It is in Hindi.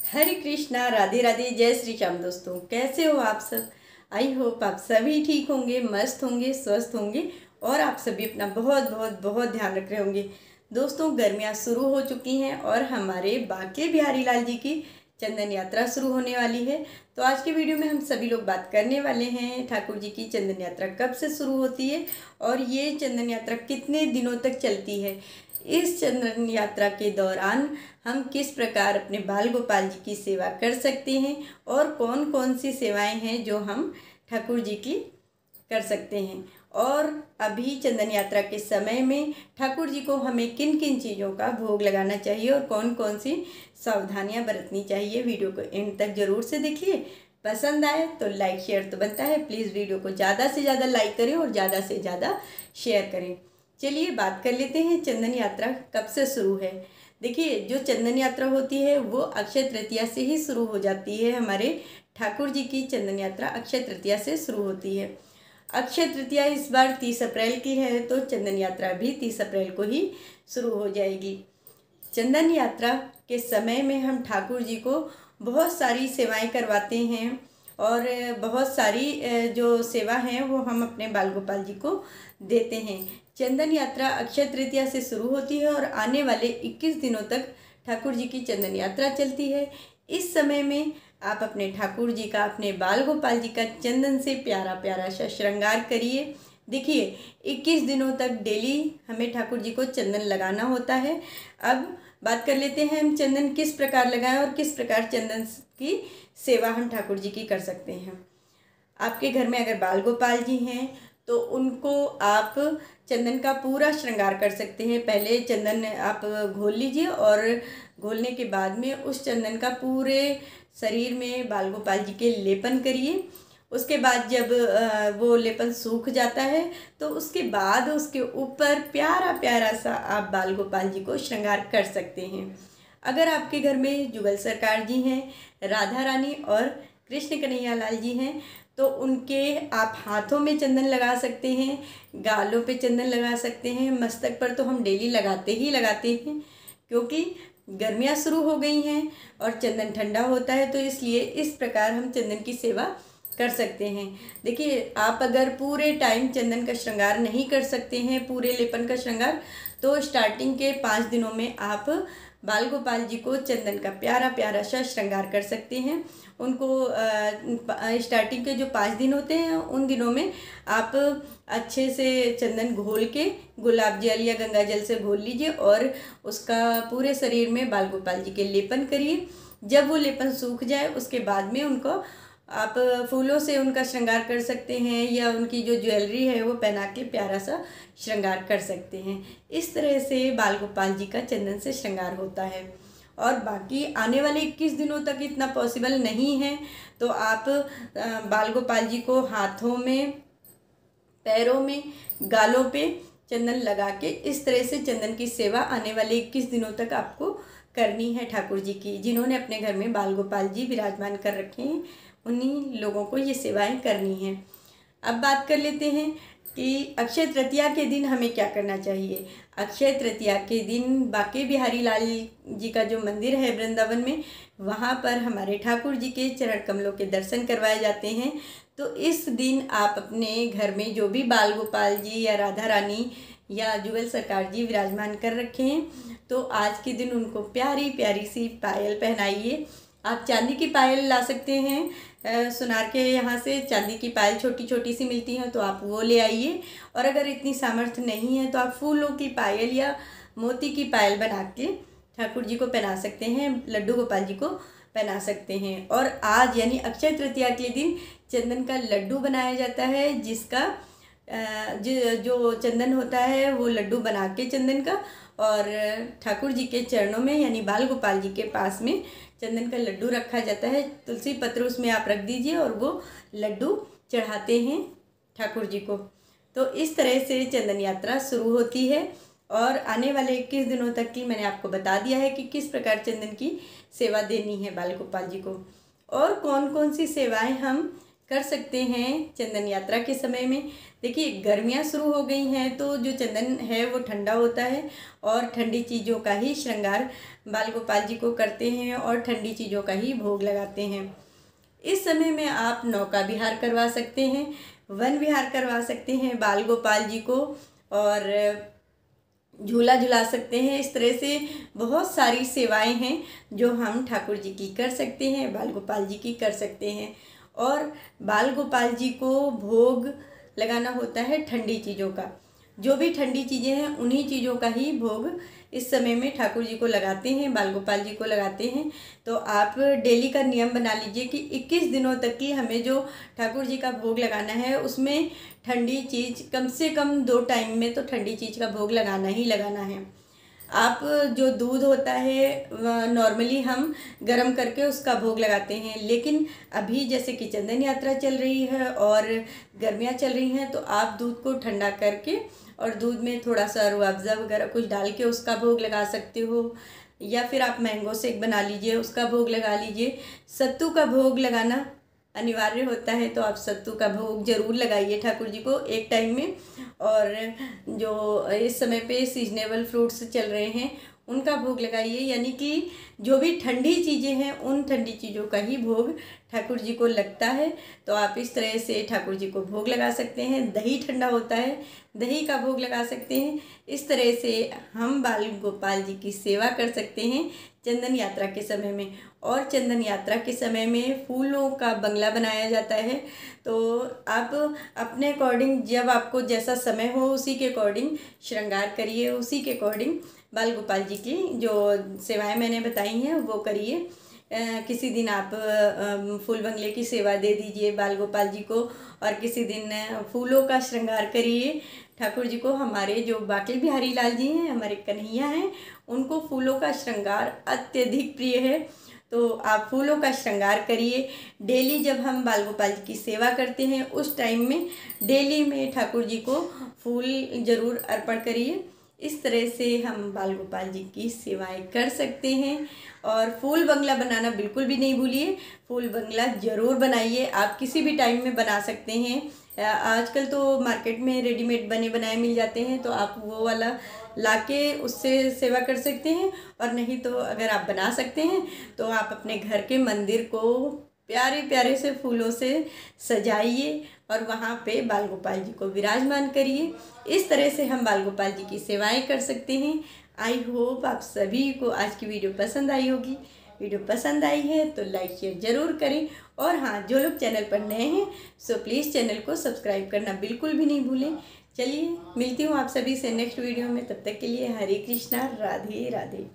हरे कृष्णा, राधे राधे, जय श्री श्याम। दोस्तों, कैसे हो आप सब? आई होप आप सभी ठीक होंगे, मस्त होंगे, स्वस्थ होंगे और आप सभी अपना बहुत बहुत बहुत ध्यान रख रहे होंगे। दोस्तों, गर्मियाँ शुरू हो चुकी हैं और हमारे बांके बिहारी लाल जी की चंदन यात्रा शुरू होने वाली है। तो आज की वीडियो में हम सभी लोग बात करने वाले हैं ठाकुर जी की चंदन यात्रा कब से शुरू होती है और ये चंदन यात्रा कितने दिनों तक चलती है। इस चंदन यात्रा के दौरान हम किस प्रकार अपने बाल गोपाल जी की सेवा कर सकते हैं और कौन कौन सी सेवाएं हैं जो हम ठाकुर जी की कर सकते हैं, और अभी चंदन यात्रा के समय में ठाकुर जी को हमें किन किन चीज़ों का भोग लगाना चाहिए और कौन कौन सी सावधानियां बरतनी चाहिए। वीडियो को एंड तक जरूर से देखिए। पसंद आए तो लाइक शेयर तो बनता है, प्लीज़ वीडियो को ज़्यादा से ज़्यादा लाइक करें और ज़्यादा से ज़्यादा शेयर करें। चलिए बात कर लेते हैं चंदन यात्रा कब से शुरू है। देखिए, जो चंदन यात्रा होती है वो अक्षय तृतीया से ही शुरू हो जाती है। हमारे ठाकुर जी की चंदन यात्रा अक्षय तृतीया से शुरू होती है। अक्षय तृतीया इस बार 30 अप्रैल की है, तो चंदन यात्रा भी 30 अप्रैल को ही शुरू हो जाएगी। चंदन यात्रा के समय में हम ठाकुर जी को बहुत सारी सेवाएं करवाते हैं और बहुत सारी जो सेवा हैं वो हम अपने बाल गोपाल जी को देते हैं। चंदन यात्रा अक्षय तृतीया से शुरू होती है और आने वाले 21 दिनों तक ठाकुर जी की चंदन यात्रा चलती है। इस समय में आप अपने ठाकुर जी का, अपने बाल गोपाल जी का चंदन से प्यारा प्यारा सा श्रृंगार करिए। देखिए, 21 दिनों तक डेली हमें ठाकुर जी को चंदन लगाना होता है। अब बात कर लेते हैं हम चंदन किस प्रकार लगाएं और किस प्रकार चंदन की सेवा हम ठाकुर जी की कर सकते हैं। आपके घर में अगर बाल गोपाल जी हैं तो उनको आप चंदन का पूरा श्रृंगार कर सकते हैं। पहले चंदन आप घोल लीजिए और घोलने के बाद में उस चंदन का पूरे शरीर में बाल गोपाल जी के लेपन करिए। उसके बाद जब वो लेपन सूख जाता है तो उसके बाद उसके ऊपर प्यारा प्यारा सा आप बाल गोपाल जी को श्रृंगार कर सकते हैं। अगर आपके घर में जुगल सरकार जी हैं, राधा रानी और कृष्ण कन्हैया लाल जी हैं, तो उनके आप हाथों में चंदन लगा सकते हैं, गालों पे चंदन लगा सकते हैं। मस्तक पर तो हम डेली लगाते ही लगाते हैं, क्योंकि गर्मियाँ शुरू हो गई हैं और चंदन ठंडा होता है, तो इसलिए इस प्रकार हम चंदन की सेवा कर सकते हैं। देखिए, आप अगर पूरे टाइम चंदन का श्रृंगार नहीं कर सकते हैं, पूरे लेपन का श्रृंगार, तो स्टार्टिंग के 5 दिनों में आप बाल गोपाल जी को चंदन का प्यारा प्यारा सा श्रृंगार कर सकते हैं। उनको स्टार्टिंग के जो 5 दिन होते हैं उन दिनों में आप अच्छे से चंदन घोल के गुलाब जल या गंगा जल से घोल लीजिए और उसका पूरे शरीर में बाल गोपाल जी के लेपन करिए। जब वो लेपन सूख जाए उसके बाद में उनको आप फूलों से उनका श्रृंगार कर सकते हैं या उनकी जो ज्वेलरी है वो पहना के प्यारा सा श्रृंगार कर सकते हैं। इस तरह से बाल गोपाल जी का चंदन से श्रृंगार होता है। और बाकी आने वाले 21 दिनों तक इतना पॉसिबल नहीं है, तो आप बाल गोपाल जी को हाथों में, पैरों में, गालों पे चंदन लगा के इस तरह से चंदन की सेवा आने वाले 21 दिनों तक आपको करनी है ठाकुर जी की। जिन्होंने अपने घर में बाल गोपाल जी विराजमान कर रखे हैं उन्हीं लोगों को ये सेवाएं करनी हैं। अब बात कर लेते हैं कि अक्षय तृतीया के दिन हमें क्या करना चाहिए। अक्षय तृतीया के दिन बांके बिहारी लाल जी का जो मंदिर है वृंदावन में, वहाँ पर हमारे ठाकुर जी के चरण कमलों के दर्शन करवाए जाते हैं। तो इस दिन आप अपने घर में जो भी बाल गोपाल जी या राधा रानी या जुगल सरकार जी विराजमान कर रखे हैं, तो आज के दिन उनको प्यारी प्यारी सी पायल पहनाइए। आप चांदी की पायल ला सकते हैं, सुनार के यहाँ से चांदी की पायल छोटी छोटी सी मिलती हैं, तो आप वो ले आइए। और अगर इतनी सामर्थ्य नहीं है तो आप फूलों की पायल या मोती की पायल बना के ठाकुर जी को पहना सकते हैं, लड्डू गोपाल जी को पहना सकते हैं। और आज यानी अक्षय तृतीया के दिन चंदन का लड्डू बनाया जाता है, जिसका जो चंदन होता है वो लड्डू बना के चंदन का और ठाकुर जी के चरणों में यानी बाल गोपाल जी के पास में चंदन का लड्डू रखा जाता है। तुलसी पत्र उसमें आप रख दीजिए और वो लड्डू चढ़ाते हैं ठाकुर जी को। तो इस तरह से चंदन यात्रा शुरू होती है और आने वाले 21 दिनों तक की मैंने आपको बता दिया है कि किस प्रकार चंदन की सेवा देनी है बाल गोपाल जी को और कौन कौन सी सेवाएं हम कर सकते हैं चंदन यात्रा के समय में। देखिए गर्मियाँ शुरू हो गई हैं तो जो चंदन है वो ठंडा होता है और ठंडी चीज़ों का ही श्रृंगार बाल गोपाल जी को करते हैं और ठंडी चीज़ों का ही भोग लगाते हैं। इस समय में आप नौका विहार करवा सकते हैं, वन विहार करवा सकते हैं बाल गोपाल जी को, और झूला झुला सकते हैं। इस तरह से बहुत सारी सेवाएं हैं जो हम ठाकुर जी की कर सकते हैं, बाल गोपाल जी की कर सकते हैं। और बाल गोपाल जी को भोग लगाना होता है ठंडी चीज़ों का। जो भी ठंडी चीज़ें हैं उन्हीं चीज़ों का ही भोग इस समय में ठाकुर जी को लगाते हैं, बाल गोपाल जी को लगाते हैं। तो आप डेली का नियम बना लीजिए कि 21 दिनों तक की हमें जो ठाकुर जी का भोग लगाना है उसमें ठंडी चीज़ कम से कम 2 टाइम में तो ठंडी चीज़ का भोग लगाना ही लगाना है। आप जो दूध होता है नॉर्मली हम गरम करके उसका भोग लगाते हैं, लेकिन अभी जैसे कि चंदन यात्रा चल रही है और गर्मियाँ चल रही हैं तो आप दूध को ठंडा करके और दूध में थोड़ा सा रूह अफ़ज़ा वगैरह कुछ डाल के उसका भोग लगा सकते हो, या फिर आप मैंगो शेक बना लीजिए उसका भोग लगा लीजिए। सत्तू का भोग लगाना अनिवार्य होता है तो आप सत्तू का भोग ज़रूर लगाइए ठाकुर जी को एक टाइम में। और जो इस समय पे सीजनेबल फ्रूट्स चल रहे हैं उनका भोग लगाइए, यानी कि जो भी ठंडी चीज़ें हैं उन ठंडी चीज़ों का ही भोग ठाकुर जी को लगता है। तो आप इस तरह से ठाकुर जी को भोग लगा सकते हैं। दही ठंडा होता है, दही का भोग लगा सकते हैं। इस तरह से हम बाल गोपाल जी की सेवा कर सकते हैं चंदन यात्रा के समय में। और चंदन यात्रा के समय में फूलों का बंगला बनाया जाता है, तो आप अपने अकॉर्डिंग जब आपको जैसा समय हो उसी के अकॉर्डिंग श्रृंगार करिए, उसी के अकॉर्डिंग बाल गोपाल जी की जो सेवाएं मैंने बताई हैं वो करिए। किसी दिन आप फूल बंगले की सेवा दे दीजिए बाल गोपाल जी को, और किसी दिन फूलों का श्रृंगार करिए ठाकुर जी को। हमारे जो बाटल बिहारी लाल जी हैं, हमारे कन्हैया हैं, उनको फूलों का श्रृंगार अत्यधिक प्रिय है। तो आप फूलों का श्रृंगार करिए। डेली जब हम बाल गोपाल जी की सेवा करते हैं उस टाइम में डेली में ठाकुर जी को फूल ज़रूर अर्पण करिए। इस तरह से हम बाल गोपाल जी की सेवाएं कर सकते हैं। और फूल बंगला बनाना बिल्कुल भी नहीं भूलिए, फूल बंगला ज़रूर बनाइए। आप किसी भी टाइम में बना सकते हैं। आजकल तो मार्केट में रेडीमेड बने बनाए मिल जाते हैं, तो आप वो वाला लाके उससे सेवा कर सकते हैं। और नहीं तो अगर आप बना सकते हैं तो आप अपने घर के मंदिर को प्यारे प्यारे से फूलों से सजाइए और वहाँ पे बाल गोपाल जी को विराजमान करिए। इस तरह से हम बाल गोपाल जी की सेवाएं कर सकते हैं। आई होप आप सभी को आज की वीडियो पसंद आई होगी। वीडियो पसंद आई है तो लाइक शेयर ज़रूर करें, और हाँ, जो लोग चैनल पर नए हैं सो प्लीज़ चैनल को सब्सक्राइब करना बिल्कुल भी नहीं भूलें। चलिए मिलती हूँ आप सभी से नेक्स्ट वीडियो में, तब तक के लिए हरे कृष्णा, राधे राधे।